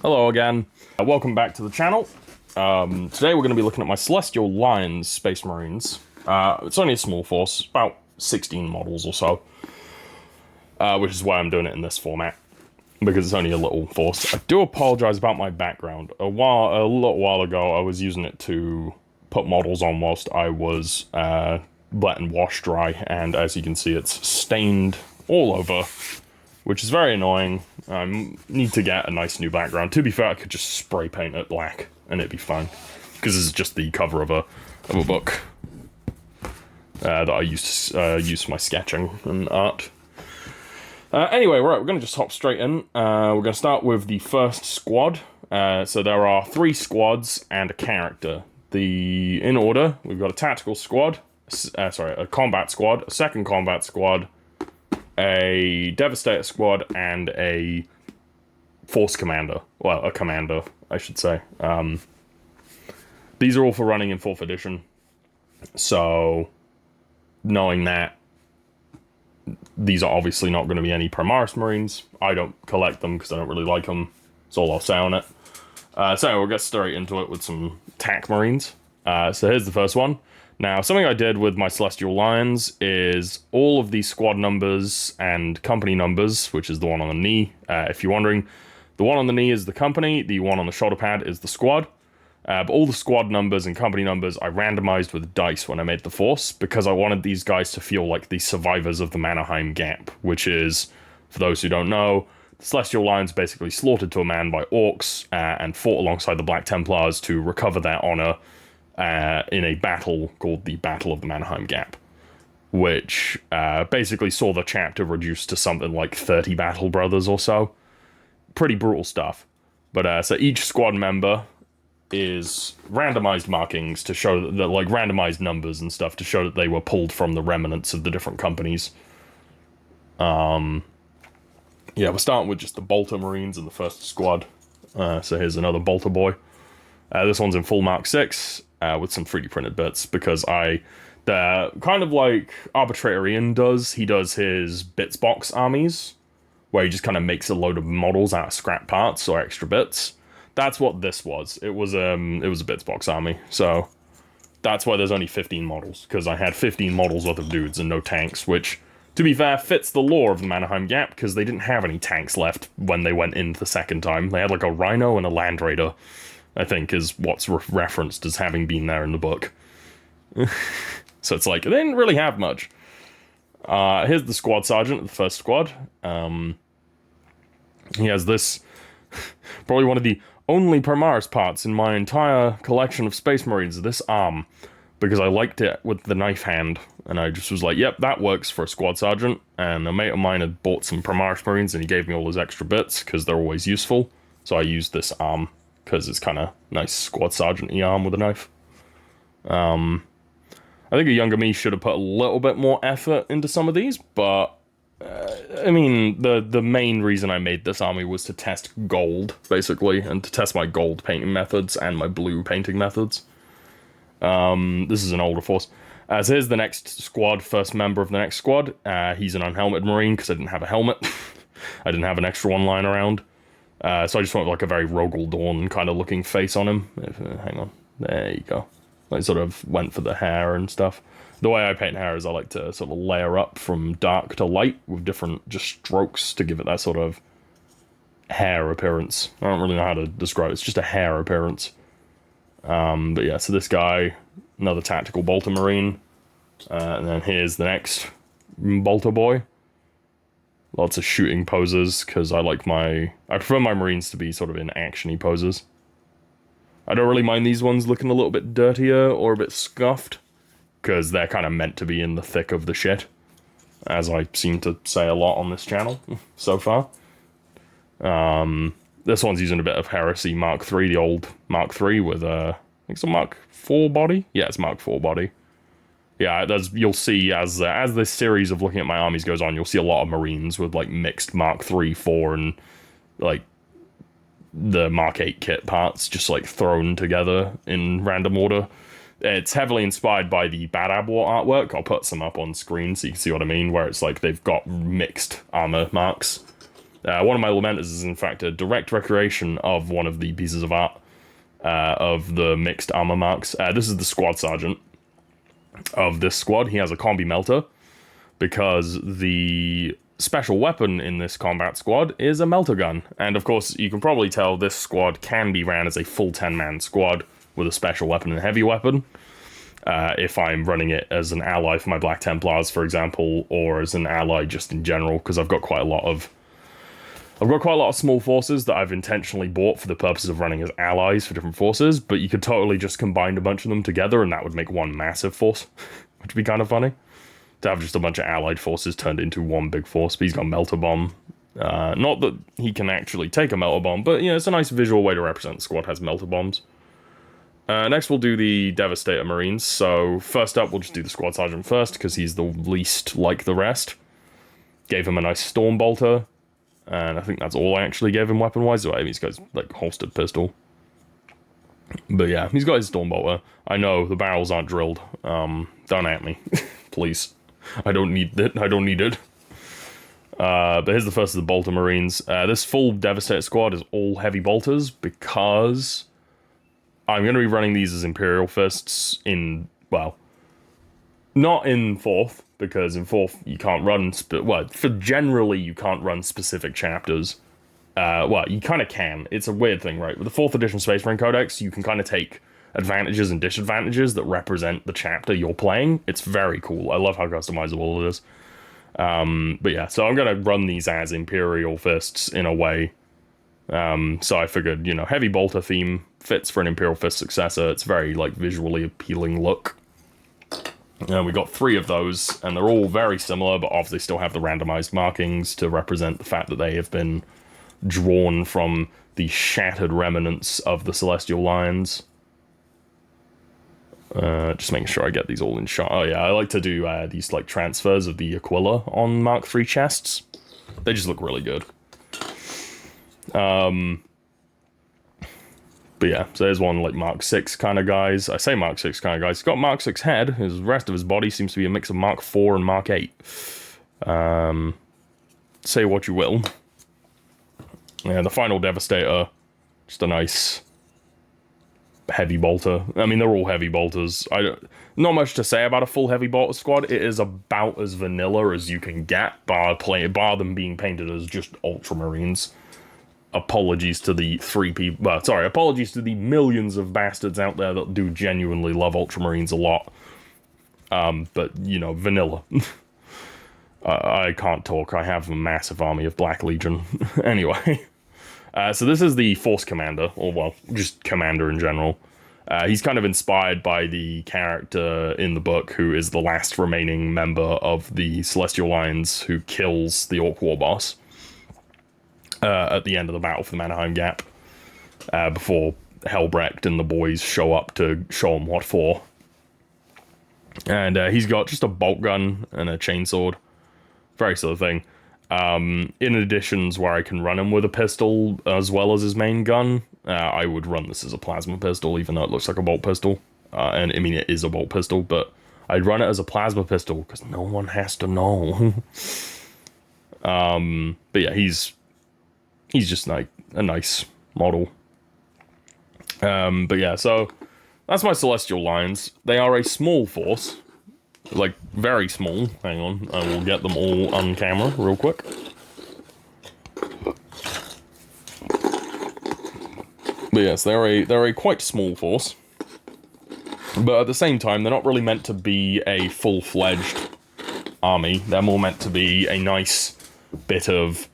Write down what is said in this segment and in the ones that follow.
Hello again. Welcome back to the channel. Today we're going to be looking at my Celestial Lions Space Marines. It's only a small force, about 16 models or so, which is why I'm doing it in this format, because it's only a little force. I do apologize about my background. A little while ago, I was using it to put models on whilst I was letting wash dry, and as you can see, it's stained all over, which is very annoying. I need to get a nice new background. To be fair, I could just spray paint it black and it'd be fine, because this is just the cover of a book that I used to use for my sketching and art. Anyway, right, we're going to just hop straight in. We're going to start with the first squad. So there are 3 squads and a character. In order, we've got a tactical squad, a combat squad, a second combat squad, a Devastator squad, and a force commander. Well, a commander, I should say. These are all for running in 4th edition. So, knowing that, these are obviously not going to be any Primaris Marines. I don't collect them because I don't really like them. That's all I'll say on it. So we'll get straight into it with some TAC Marines. So here's the first one. Now, something I did with my Celestial Lions is all of the squad numbers and company numbers, which is the one on the knee. If you're wondering, the one on the knee is the company, the one on the shoulder pad is the squad. But all the squad numbers and company numbers I randomized with dice when I made the force, because I wanted these guys to feel like the survivors of the Mannerheim Gap, which is, for those who don't know, the Celestial Lions basically slaughtered to a man by orcs and fought alongside the Black Templars to recover their honor in a battle called the Battle of the Mannerheim Gap, which basically saw the chapter reduced to something like 30 battle brothers or so. Pretty brutal stuff. But so each squad member is randomized markings to show that, like, randomized numbers and stuff to show that they were pulled from the remnants of the different companies. Yeah, we're starting with just the Bolter Marines in the first squad. So here's another Bolter boy. This one's in full Mark 6 with some 3D printed bits, because the kind of like Arbitrator Ian does, he does his bits box armies, where he just kind of makes a load of models out of scrap parts or extra bits. That's what this was. It was a bits box army, so that's why there's only 15 models, because I had 15 models worth of dudes and no tanks, which, to be fair, fits the lore of the Mannerheim Gap, because they didn't have any tanks left when they went in the second time. They had like a Rhino and a Land Raider, I think, is what's referenced as having been there in the book. So it's like, they didn't really have much. Here's the squad sergeant of the first squad. He has this, probably one of the only Primaris parts in my entire collection of Space Marines, this arm, because I liked it with the knife hand, and I just was like, yep, that works for a squad sergeant. And a mate of mine had bought some Primaris Marines, and he gave me all his extra bits, because they're always useful. So I used this arm, because it's kind of nice squad sergeant-y arm with a knife. I think a younger me should have put a little bit more effort into some of these, but I mean, the main reason I made this army was to test gold, basically, and to test my gold painting methods and my blue painting methods. This is an older force. So here's the next squad, first member of the next squad. He's an unhelmeted Marine, because I didn't have a helmet. I didn't have an extra one lying around. So I just went with like a very Rogel Dawn kind of looking face on him. Hang on. There you go. I sort of went for the hair and stuff. The way I paint hair is I like to sort of layer up from dark to light with different just strokes to give it that sort of hair appearance. I don't really know how to describe it. It's just a hair appearance. But yeah, so this guy, another tactical Bolter Marine. And then here's the next Bolter boy. Lots of shooting poses, because I prefer my Marines to be sort of in action-y poses. I don't really mind these ones looking a little bit dirtier or a bit scuffed, because they're kind of meant to be in the thick of the shit, as I seem to say a lot on this channel so far. This one's using a bit of Heresy Mark III, the old Mark III with I think it's a Mark IV body? Yeah, it's Mark IV body. Yeah, you'll see as this series of looking at my armies goes on, you'll see a lot of Marines with like mixed Mark III, IV, and like the Mark 8 kit parts just like thrown together in random order. It's heavily inspired by the Bad Ab War artwork. I'll put some up on screen so you can see what I mean, where it's like they've got mixed armor marks. One of my Lamenters is in fact a direct recreation of one of the pieces of art of the mixed armor marks. This is the squad sergeant of this squad. He has a combi melter because the special weapon in this combat squad is a melter gun. And of course, you can probably tell this squad can be ran as a full 10-man squad with a special weapon and a heavy weapon. If I'm running it as an ally for my Black Templars, for example, or as an ally just in general, because I've got quite a lot of small forces that I've intentionally bought for the purposes of running as allies for different forces, but you could totally just combine a bunch of them together and that would make one massive force, which would be kind of funny. To have just a bunch of allied forces turned into one big force, but he's got Melter Bomb. Not that he can actually take a Melter Bomb, but, it's a nice visual way to represent the squad has Melter Bombs. Next we'll do the Devastator Marines, so first up we'll just do the Squad Sergeant first, because he's the least like the rest. Gave him a nice Storm Bolter. And I think that's all I actually gave him weapon-wise. I mean, he's got his, holstered pistol. But yeah, he's got his Storm Bolter. I know, the barrels aren't drilled. Don't at me. Please. I don't need it. But here's the first of the Bolter Marines. This full Devastator squad is all heavy bolters, because I'm going to be running these as Imperial Fists in, not in 4th, because in 4th you can't run, generally you can't run specific chapters. You kind of can. It's a weird thing, right? With the 4th edition Space Marine Codex, you can kind of take advantages and disadvantages that represent the chapter you're playing. It's very cool. I love how customizable it is. But yeah, so I'm going to run these as Imperial Fists in a way. So I figured, heavy bolter theme fits for an Imperial Fist successor. It's very, visually appealing look. We got 3 of those, and they're all very similar, but obviously still have the randomized markings to represent the fact that they have been drawn from the shattered remnants of the Celestial Lions. Just making sure I get these all in shot. Oh yeah, I like to do these transfers of the Aquila on Mark III chests. They just look really good. But yeah, so there's one Mark 6 kind of guys. I say Mark 6 kind of guys. He's got Mark 6 head. His rest of his body seems to be a mix of Mark 4 and Mark 8. Say what you will. Yeah, the final Devastator. Just a nice heavy bolter. I mean, they're all heavy bolters. Not much to say about a full heavy bolter squad. It is about as vanilla as you can get, bar them being painted as just Ultramarines. Apologies to the apologies to the millions of bastards out there that do genuinely love Ultramarines a lot. But, vanilla. I can't talk. I have a massive army of Black Legion. Anyway. So this is the Force Commander, or, just Commander in general. He's kind of inspired by the character in the book who is the last remaining member of the Celestial Lions who kills the Orc War Boss. At the end of the battle for the Mannerheim Gap, before Helbrecht and the boys show up to show him what for. And he's got just a bolt gun and a chainsword. Very sort of thing. In additions where I can run him with a pistol as well as his main gun, I would run this as a plasma pistol, even though it looks like a bolt pistol. And I mean, it is a bolt pistol, but I'd run it as a plasma pistol because no one has to know. But yeah, he's just a nice model. But yeah, so that's my Celestial Lions. They are a small force. Very small. Hang on, I will get them all on camera real quick. But yes, they're a quite small force. But at the same time, they're not really meant to be a full-fledged army. They're more meant to be a nice bit of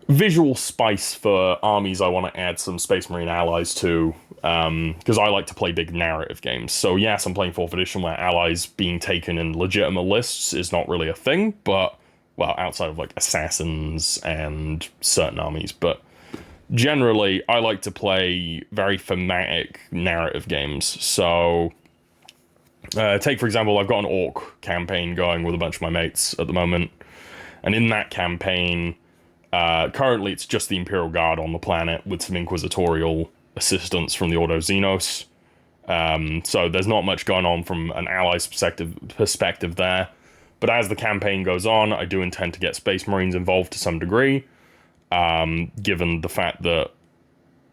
visual spice for armies I want to add some Space Marine allies to, because I like to play big narrative games. So yes, I'm playing 4th edition where allies being taken in legitimate lists is not really a thing, but, outside of assassins and certain armies, but generally I like to play very thematic narrative games. So take for example, I've got an Orc campaign going with a bunch of my mates at the moment, and in that campaign, currently, it's just the Imperial Guard on the planet with some inquisitorial assistance from the Ordo Xenos. So there's not much going on from an ally's perspective there. But as the campaign goes on, I do intend to get Space Marines involved to some degree, given the fact that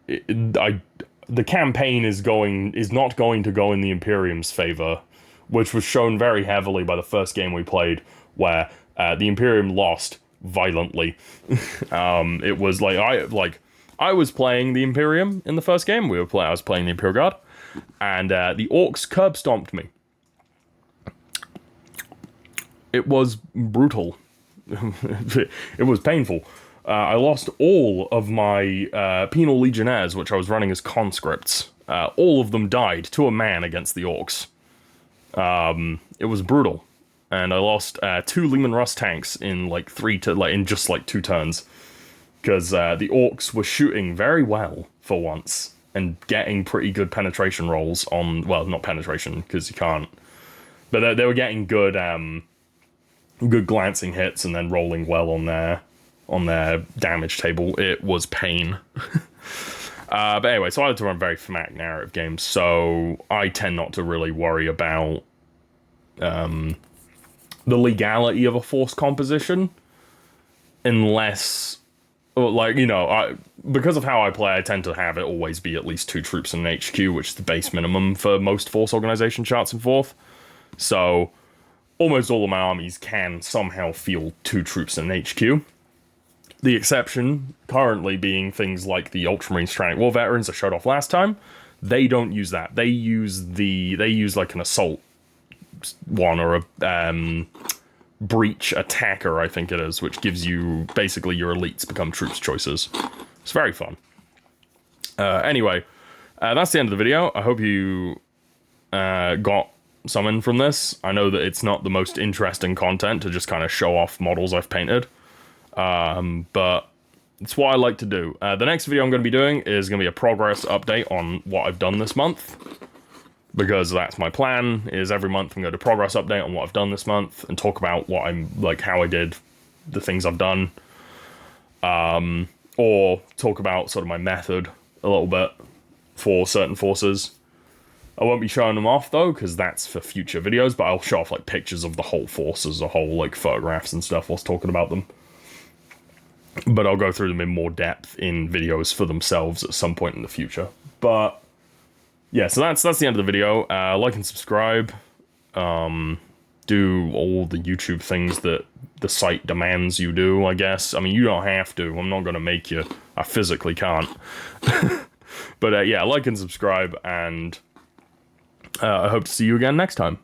the campaign is not going to go in the Imperium's favor, which was shown very heavily by the first game we played, where the Imperium lost violently. It was I was playing the Imperium in the first game. I was playing the Imperial Guard, and the Orcs curb stomped me. It was brutal. It was painful. I lost all of my penal legionnaires, which I was running as conscripts. All of them died to a man against the Orcs. It was brutal, and I lost 2 Leman Russ tanks in in just 2 turns, because the Orcs were shooting very well for once and getting pretty good penetration rolls on. Well, not penetration because you can't, but they were getting good good glancing hits and then rolling well on their damage table. It was pain. But anyway, so I like to run very thematic narrative games, so I tend not to really worry about the legality of a force composition, unless, because of how I play, I tend to have it always be at least 2 troops in an HQ, which is the base minimum for most force organization charts and forth. So almost all of my armies can somehow field 2 troops in an HQ. The exception currently being things like the Ultramarine Stranded War Veterans I showed off last time. They don't use that. They use like an assault one, or a breach attacker, I think it is, which gives you basically your elites become troops choices. It's very fun. Anyway, that's the end of the video. I hope you got something from this. I know that it's not the most interesting content to just kind of show off models I've painted, but it's what I like to do. The next video I'm going to be doing is going to be a progress update on what I've done this month, because that's my plan. Is every month I'm going to progress update on what I've done this month and talk about what I'm how I did the things I've done, or talk about sort of my method a little bit for certain forces. I won't be showing them off, though, because that's for future videos, but I'll show off, pictures of the whole force as a whole, photographs and stuff whilst talking about them. But I'll go through them in more depth in videos for themselves at some point in the future. But, yeah, so that's the end of the video. Like and subscribe. Do all the YouTube things that the site demands you do, I guess. I mean, you don't have to. I'm not going to make you. I physically can't. But, yeah, like and subscribe, and I hope to see you again next time.